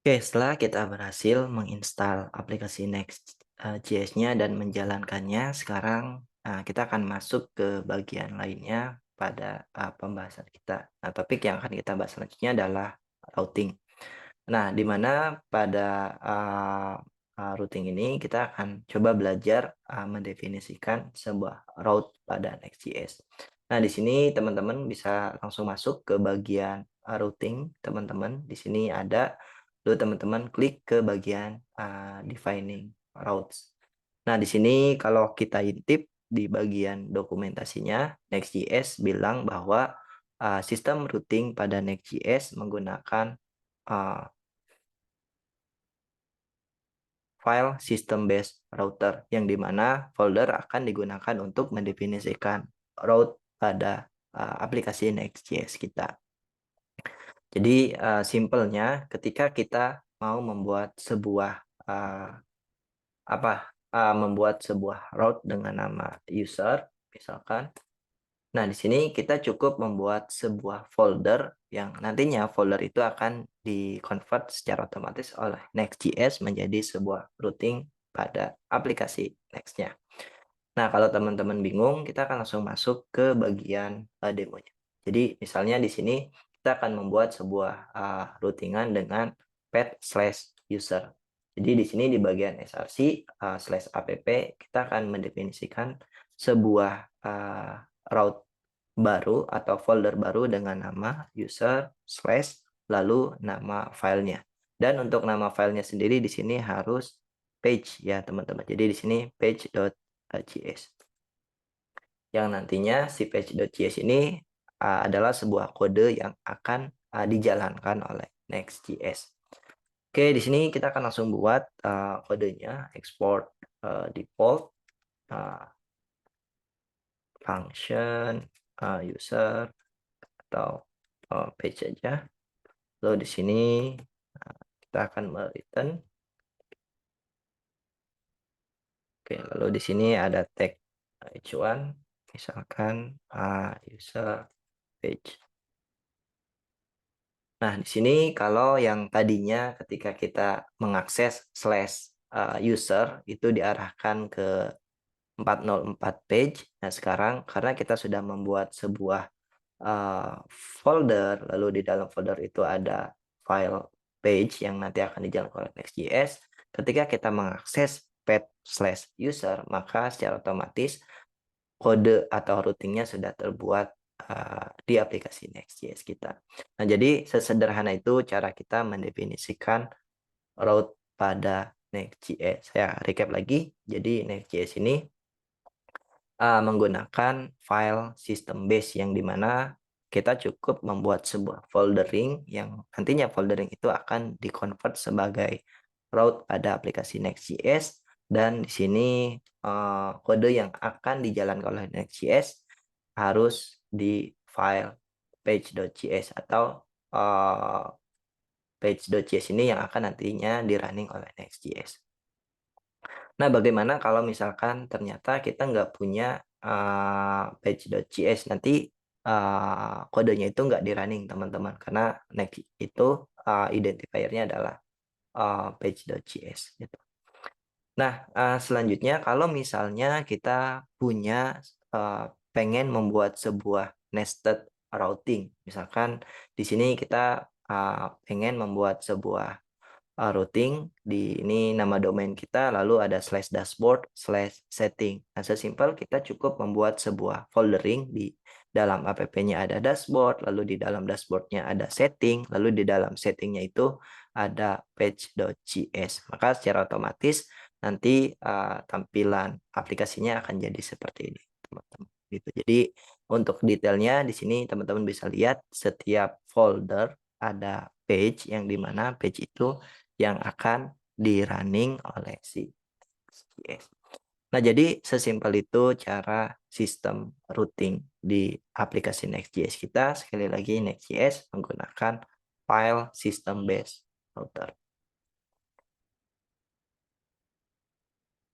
Oke, setelah kita berhasil menginstal aplikasi Next.js-nya dan menjalankannya, sekarang kita akan masuk ke bagian lainnya pada pembahasan kita. Nah, topik yang akan kita bahas selanjutnya adalah routing. Nah, di mana pada routing ini kita akan coba belajar mendefinisikan sebuah route pada Next.js. Nah, di sini teman-teman bisa langsung masuk ke bagian routing, teman-teman. Di sini ada, lalu teman-teman klik ke bagian defining routes. Nah, di sini kalau kita intip di bagian dokumentasinya, Next.js bilang bahwa sistem routing pada Next.js menggunakan uh, file system based router yang dimana folder akan digunakan untuk mendefinisikan route pada aplikasi Next.js kita. Jadi simpelnya ketika kita mau membuat sebuah membuat sebuah route dengan nama user misalkan. Nah, di sini kita cukup membuat sebuah folder yang nantinya folder itu akan di-convert secara otomatis oleh Next.js menjadi sebuah routing pada aplikasi Next-nya. Nah, kalau teman-teman bingung, kita akan langsung masuk ke bagian demonya. Jadi, misalnya di sini kita akan membuat sebuah routingan dengan path/user. Jadi, di sini di bagian src/app kita akan mendefinisikan sebuah route baru atau folder baru dengan nama user slash lalu nama filenya. Dan untuk nama filenya sendiri di sini harus page ya teman-teman. Jadi di sini page.js. Yang nantinya si page.js ini adalah sebuah kode yang akan dijalankan oleh Next.js. Oke, di sini kita akan langsung buat kodenya export default function user atau page aja. Lalu di sini kita akan return. Oke, lalu di sini ada tag h1, misalkan user page. Nah, di sini kalau yang tadinya ketika kita mengakses slash user itu diarahkan ke 404 page. Nah, sekarang karena kita sudah membuat sebuah folder, lalu di dalam folder itu ada file page yang nanti akan dijalankan oleh Next.js. Ketika kita mengakses path/user, maka secara otomatis kode atau routingnya sudah terbuat di aplikasi Next.js kita. Nah, jadi sesederhana itu cara kita mendefinisikan route pada Next.js. Saya recap lagi. Jadi Next.js ini menggunakan file system base yang dimana kita cukup membuat sebuah foldering yang nantinya foldering itu akan di-convert sebagai route pada aplikasi Next.js dan di sini kode yang akan dijalankan oleh Next.js harus di file page.js atau page.js ini yang akan nantinya di-running oleh Next.js. Nah, bagaimana kalau misalkan ternyata kita nggak punya page.js, nanti kodenya itu nggak di-running teman-teman, karena Next itu identifiernya adalah page.js gitu. Nah, selanjutnya kalau misalnya kita punya pengen membuat sebuah nested routing, misalkan di sini kita pengen membuat sebuah routing di ini nama domain kita lalu ada /dashboard/setting. Nah, sesimpel kita cukup membuat sebuah foldering di dalam app-nya ada dashboard, lalu di dalam dashboardnya ada setting, lalu di dalam settingnya itu ada page.js. Maka secara otomatis nanti tampilan aplikasinya akan jadi seperti ini, teman-teman. Gitu. Jadi untuk detailnya di sini teman-teman bisa lihat setiap folder ada page yang dimana page itu yang akan di-running oleh si Next.js. Nah, jadi sesimpel itu cara sistem routing di aplikasi Next.js kita. Sekali lagi Next.js menggunakan file system based router.